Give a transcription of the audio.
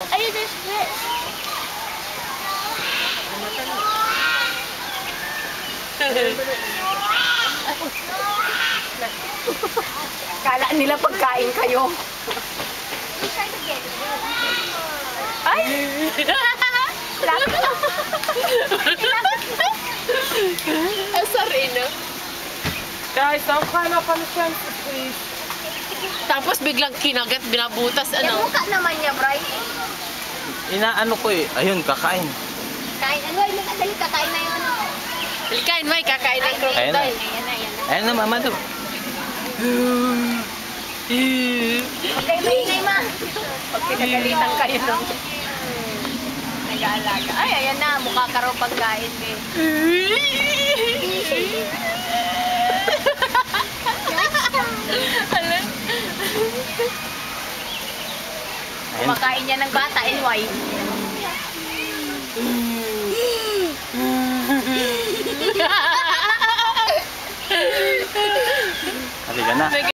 Ayun, there's this. Kala nila pagkain kayo. Ay! Sorry, no? Guys, nakakala pa na chance, please. Tapos biglang kinagat, binabutas, Yung ano? mukha naman niya, Bray. Inaano ko eh. Ayun, kakain. Kain, ano, ay, dali, kakain na yung ano. Halikain, May, kakain ng Ayan na. crocodile. Ayan na, ayan na. Ayun na, mama to. Okay, maingay ma. Pag kinagalitan kayo nung nag-aalaga. Ay, ayan na, mukha ka raw pagkain, eh. Ayun. Kumakain niya ng bata, NY. Halika na.